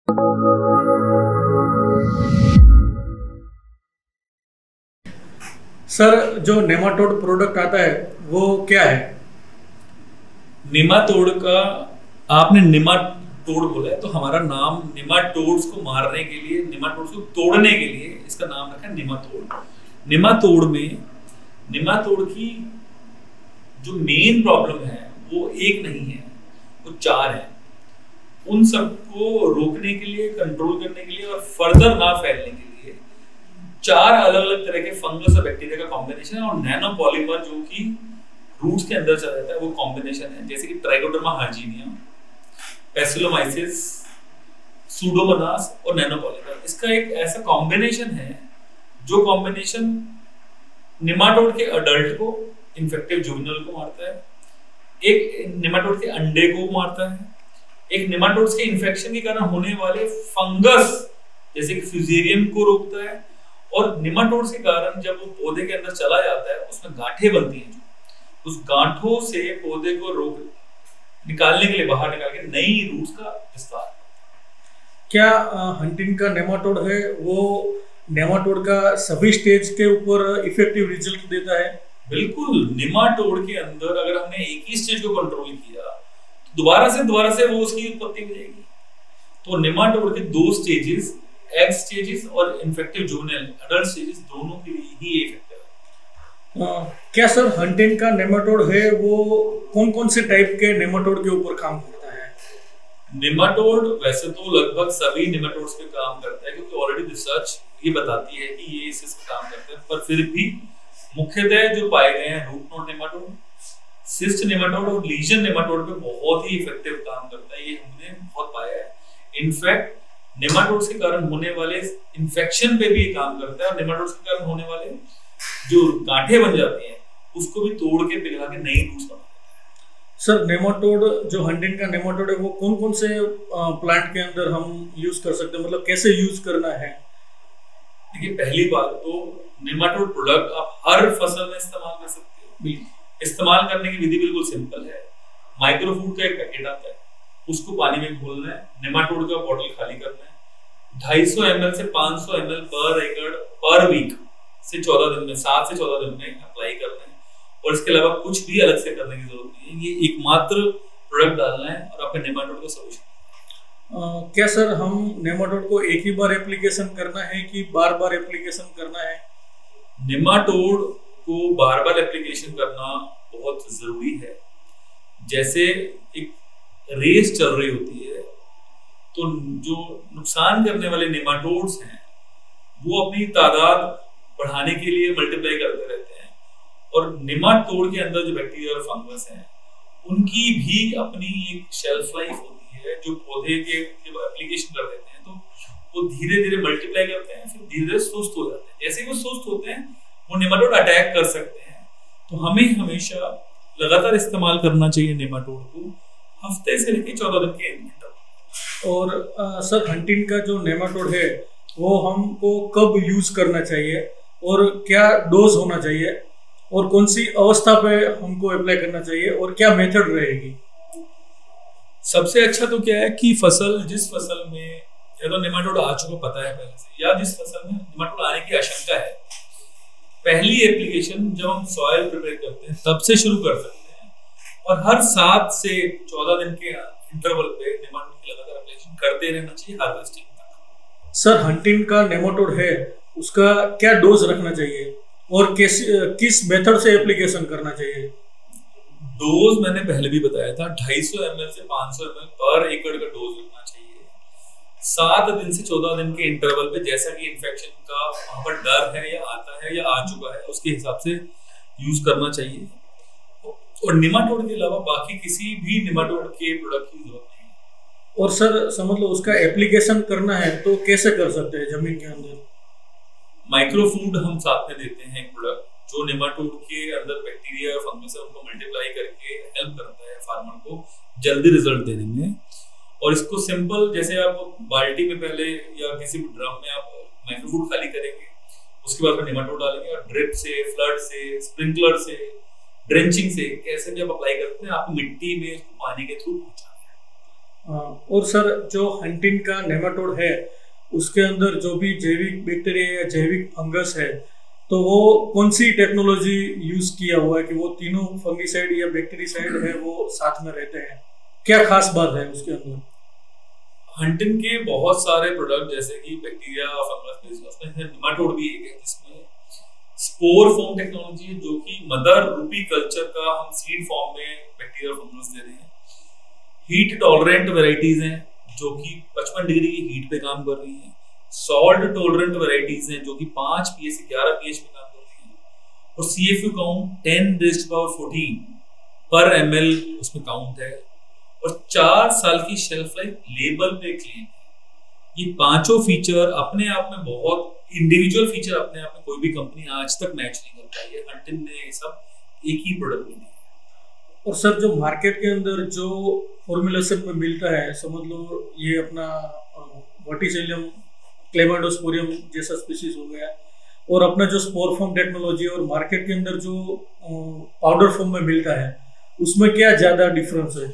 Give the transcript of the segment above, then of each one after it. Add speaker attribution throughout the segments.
Speaker 1: Sir, जो nematode product आता है वो क्या है?
Speaker 2: निमातोड का आपने निमाटोड बोला है तो हमारा नाम निमाटोड्स को मारने के लिए, निमाटोड्स को तोड़ने के लिए इसका नाम रखा है निमातोड। निमातोड की जो मेन प्रॉब्लम है वो एक नहीं है, वो चार है। उन सबको रोकने के लिए, कंट्रोल करने के लिए और फर्दर ना फैलने के लिए चार अलग अलग तरह के फंगस और बैक्टीरिया का कॉम्बिनेशन है और नैनो पॉलीमर जो कि रूट्स के अंदर चला जाता है वो कॉम्बिनेशन है, जैसे कि ट्राइकोडर्मा हार्जिनिया, पैसिलोमाइसिस, सूडोमोनास और नैनोपॉलीमर। इसका एक ऐसा कॉम्बिनेशन है जो कॉम्बिनेशन निमाटोड के अडल्ट को, इन्फेक्टिव जुवेनाइल को मारता है, एक निमाटोड के अंडे को मारता है, एक निमाटोड्स के इन्फेक्शन के कारण होने वाले फंगस जैसे कि फ्यूजेरियम को रोकता है, और निमाटोड्स के कारण जब वो पौधे के अंदर चला जाता है उसमें गांठें बनती हैं, जो उस गांठों से पौधे को रोक निकालने के लिए, बाहर निकाल के नई रूट्स का विस्तार।
Speaker 1: क्या हंटिंग का नेमाटोड है वो नेमाटोड का सभी स्टेज के ऊपर इफेक्टिव रिजल्ट देता है?
Speaker 2: बिल्कुल। निमाटोड के अंदर अगर हमने एक ही स्टेज को कंट्रोल किया तो दोबारा से वो उसकी उत्पत्ति हो जाएगी। तो निमाटोड के दो स्टेजेस, एग स्टेजेस और इन्फेक्टिव जुवेनाइल अडल्ट स्टेजेस, दोनों के लिए ही इफेक्टिव है।
Speaker 1: क्या सर हंटिंग का नेमाटोड है वो कौन कौन से टाइप के नेमाटोड के ऊपर काम करता है?
Speaker 2: नेमाटोड वैसे तो लगभग सभी नेमाटोड्स पे काम करता है, क्योंकि ऑलरेडी रिसर्च ये बताती है कि ये इस काम करते हैं, पर फिर भी मुख्यतः जो पाए गए हैं root knot nematode, cyst nematode और लीजन नेमाटोड पे बहुत ही इफेक्टिव काम करता है, ये हमने बहुत पाया है। इनफैक्ट नेमाटोड्स के कारण होने वाले इन्फेक्शन पे भी ये काम करता है, और नेमाटोड्स के कारण होने वाले जो गांठें बन जाती हैं उसको भी तोड़ के पिघला के नई रूट्स बना देता है।
Speaker 1: सर, नेमाटोड जो हंटिंग का नेमाटोड है वो कौन कौन से प्लांट के अंदर हम यूज कर सकते हैं, मतलब कैसे यूज करना है?
Speaker 2: देखिए, पहली बात तो नेमाटोड प्रोडक्ट आप हर फसल में इस्तेमाल कर सकते हो। इस्तेमाल करने की विधि बिल्कुल सिंपल है। माइक्रोफूड का एक पैकेट आता है, उसको पानी में घोलना है, नेमाटोड का बॉटल खाली करना है, 250 ml से 500 ml पर एकड़ पर वीक से 14 दिन में, 7 से 14 दिन में अप्लाई करना है, और इसके अलावा कुछ भी अलग से करने की जरूरत नहीं है। ये एकमात्र प्रोडक्ट डालना है और आपके नेमाटोड का सोल्यूशन।
Speaker 1: क्या सर हम नेमाटोड को एक ही बार एप्लीकेशन करना है कि बार बार एप्लीकेशन करना है?
Speaker 2: नेमाटोड को बार बार एप्लीकेशन करना बहुत जरूरी है। जैसे एक रेस चल रही होती है तो जो नुकसान करने वाले नेमाटोड्स हैं वो अपनी तादाद बढ़ाने के लिए मल्टीप्लाई करते रहते हैं, और नेमाटोड के अंदर जो बैक्टीरिया और फंगस हैं उनकी भी अपनी एक शेल्फ लाइफ होती है। जो पौधे के जब एप्लीकेशन कर देते हैं तो वो धीरे धीरे मल्टीप्लाई करते हैं, फिर धीरे धीरे सुस्त हो जाते हैं। जैसे ही वो सुस्त होते हैं वो नेमाटोड अटैक कर सकते हैं। तो हमें हमेशा लगातार इस्तेमाल करना चाहिए नेमाटोड को, हफ्ते से लेकर 14 दिन के इंटरवल।
Speaker 1: और सर हंटिंग का जो नेमाटोड है वो हमको कब यूज करना चाहिए और क्या डोज होना चाहिए और कौन सी अवस्था पे हमको अप्लाई करना चाहिए और क्या मेथड रहेगी?
Speaker 2: सबसे अच्छा तो क्या है कि जिस फसल में या तो नेमाटोड आ चुका पता है पहले से, या जिस फसल में नेमाटोड आने की आशंका है, पहली एप्लीकेशन जब हम सॉइल प्रिपेयर करते हैं तब से शुरू कर सकते हैं, और हर 7 से 14 दिन के इंटरवल पे नेमाटोड की लगातार एप्लीकेशन करते रहना चाहिए हार्वेस्टिंग तक।
Speaker 1: सर हंटिंग का नेमाटोड है उसका क्या डोज रखना चाहिए और किस मेथड से एप्लीकेशन करना चाहिए?
Speaker 2: डोज मैंने पहले भी बताया था, 250 ml से 500 ml पर एकड़ का डोज रखना चाहिए। 7 दिन से 14 दिन के इंटरवल पे, जैसा कि इन्फेक्शन का वहां पर डर है या आता है या आ चुका है उसके हिसाब से यूज करना चाहिए। और नेमाटोड के अलावा बाकी किसी भी नेमाटोड के प्रोडक्ट की जरूरत नहीं है।
Speaker 1: और सर समझ लो उसका एप्लीकेशन करना है तो कैसे कर सकते हैं जमीन के अंदर?
Speaker 2: माइक्रोफूड हम साथ में देते हैं, एक प्रोडक्ट जो नेमाटोड के अंदर बैक्टीरिया और फंगस है उनको मल्टीप्लाई करके हेल्प करता है फार्मर को जल्दी रिजल्ट देने में। और इसको सिंपल, जैसे आप बाल्टी में पहले या किसी भी ड्रम में आप माइक्रोफूड खाली करेंगे, उसके बाद नेमाटोड डालेंगे और ड्रिप से, फ्लड से, स्प्रिंकलर से, ड्रेंचिंग से, कैसे जब अप्लाई करते हैं आपको मिट्टी में पानी के थ्रू पहुंचाना
Speaker 1: और सर जो हंटिन का नेमाटोड है उसके अंदर जो भी जैविक बैक्टीरिया या जैविक फंगस है, तो वो कौन सी टेक्नोलॉजी यूज किया हुआ है कि वो तीनों फंगिसाइड या बैक्टीरिसाइड है वो साथ में रहते हैं? क्या खास बात है उसके अंदर?
Speaker 2: हंटिन के बहुत सारे प्रोडक्ट जैसे कि बैक्टीरिया फंगस उसमें नेमाटोड भी एक है जिसमें स्पोर फॉर्म टेक्नोलॉजी है, जो कि मदर रूपी कल्चर का हम सीड फॉर्म में बैक्टीरिया फंगस दे रहे हैं। हीट टॉलरेंट वेराइटीज हैं जो कि 55 डिग्री की हीट पे काम कर रही हैं। सॉल्ट टॉलरेंट वेराइटीज हैं जो कि 5 pH से 11 pH पे काम कर रही हैं। और CFU काउंट 10⁻14 पर ml उसमें काउंट है और 4 साल की शेल्फ लाइफ लेबल पे क्लेम है। ये पांचों फीचर अपने आप में बहुत इंडिविजुअल फीचर अपने आप में कोई भी कंपनी आज तक मैच नहीं कर पाई है। हंटिन ने ये सब एक ही प्रोडक्ट में दिया।
Speaker 1: और सर जो मार्केट के अंदर जो फॉर्मुलेशन में मिलता है, समझ लो ये अपना वर्टिसेलियम क्लेमाइडोस्पोरियम जैसा स्पीशीज हो गया, और अपना जो स्पोर फॉर्म टेक्नोलॉजी और मार्केट के अंदर जो पाउडर फॉर्म में मिलता है, उसमें क्या ज्यादा डिफरेंस है?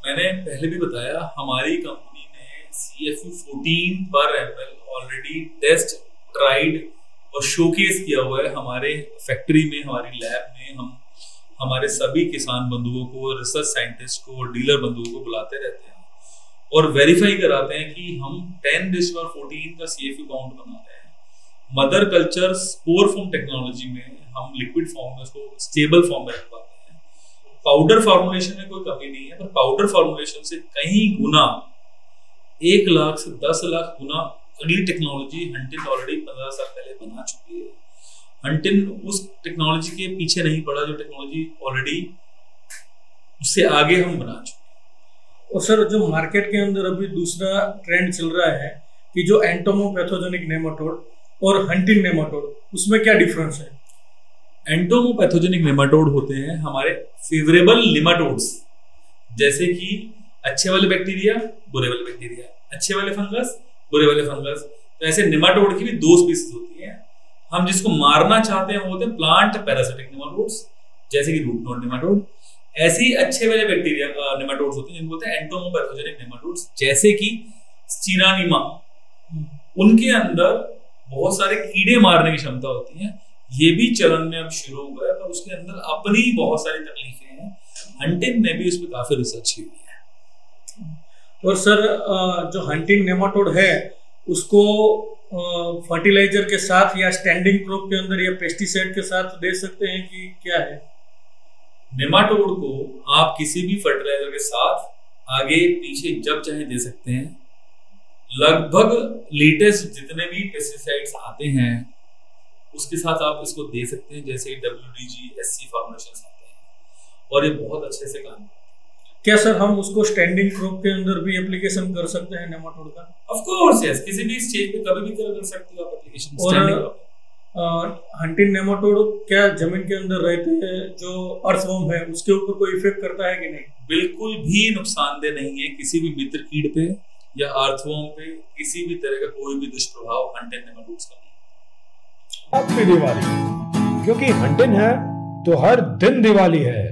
Speaker 2: मैंने पहले भी बताया, हमारी कंपनी ने CFU 14 पर ml ऑलरेडी टेस्ट, ट्राइड और शोकेस किया हुआ है हमारे फैक्ट्री में, हमारी लैब में। हम हमारे सभी किसान बंधुओं को, रिसर्च साइंटिस्ट को और डीलर बंधुओं को बुलाते रहते हैं और वेरीफाई कराते हैं कि हम 10⁻14 का CFU काउंट बना रहे हैं। Mother culture spore form technology में हम लिक्विड फॉर्म में उसको स्टेबल फॉर्म में रख पाते हैं। पाउडर फॉर्मुलेशन में कोई कमी नहीं है, पर पाउडर फॉर्मुलेशन से कहीं गुना 1 लाख से 10 लाख गुना अगली टेक्नोलॉजी हंटिन ऑलरेडी 15 साल पहले बना चुकी है। हंटिन उस टेक्नोलॉजी के पीछे नहीं पड़ा जो टेक्नोलॉजी ऑलरेडी उससे आगे हम बना चुके हैं।
Speaker 1: और सर जो मार्केट के अंदर अभी दूसरा ट्रेंड चल रहा है कि जो एंटोमोपैथोजेनिक नेमाटोड और हंटिन नेमाटोड, उसमें क्या डिफरेंस है?
Speaker 2: एंटोमोपैथोजेनिक नेमाटोड होते हैं हमारे फेवरेबल नेमाटोड्स, जैसे कि अच्छे वाले बैक्टीरिया, बुरे वाले बैक्टीरिया, अच्छे वाले फंगस, बुरे वाले फंगस। तो ऐसे नेमाटोड की भी 2 स्पीसीज होती हैं। हम जिसको मारना चाहते हैं वो होते हैं प्लांट पैरासिटिक नेमाटोड्स, जैसे कि रूट नोड नेमाटोड। ऐसे ही अच्छे वाले बैक्टीरिया नेमाटोड्स होते हैं जिनको बोलते हैं एंटोमोपैथोजेनिक नेमाटोड्स, जैसे कि स्टीरानीमा। उनके अंदर बहुत सारे कीड़े मारने की क्षमता होती है। ये भी चलन में अब शुरू हुआ है, पर उसके अंदर अपनी बहुत सारी तकलीफें हैं। हंटिन ने भी उस पर काफी रिसर्च की हुई है।
Speaker 1: और सर जो हंटिन नेमाटोड है उसको फर्टिलाइजर के साथ या स्टैंडिंग क्रॉप के अंदर या पेस्टिसाइड के साथ दे सकते हैं कि क्या है?
Speaker 2: नेमाटोड को आप किसी भी फर्टिलाइजर के साथ आगे पीछे जब चाहे दे सकते हैं। लगभग लेटेस्ट जितने भी पेस्टिसाइड्स आते हैं उसके साथ आप इसको दे सकते हैं, जैसे WDG, SC फॉर्मुलेशंस आते हैं और ये बहुत अच्छे से काम करते हैं।
Speaker 1: क्या सर हम उसको स्टैंडिंग क्रॉप के अंदर भी एप्लीकेशन कर सकते हैं नेमाटोड का?
Speaker 2: ऑफ कोर्स यस, किसी भी स्टेज पे कभी भी कर सकते हो आप एप्लीकेशन स्टैंडिंग क्रॉप।
Speaker 1: हंटिन नेमाटोड क्या जमीन के अंदर रहते हैं, जो अर्थवर्म है उसके ऊपर कोई इफेक्ट करता है कि नहीं?
Speaker 2: बिल्कुल भी नुकसानदेह नहीं है किसी भी मित्र कीट पे या अर्थवर्म पे। किसी भी तरह का कोई भी दुष्प्रभाव हंटिन नेमाटोड्स का नहीं।
Speaker 3: अब भी दिवाली, क्योंकि हंटिन है तो हर दिन दिवाली है।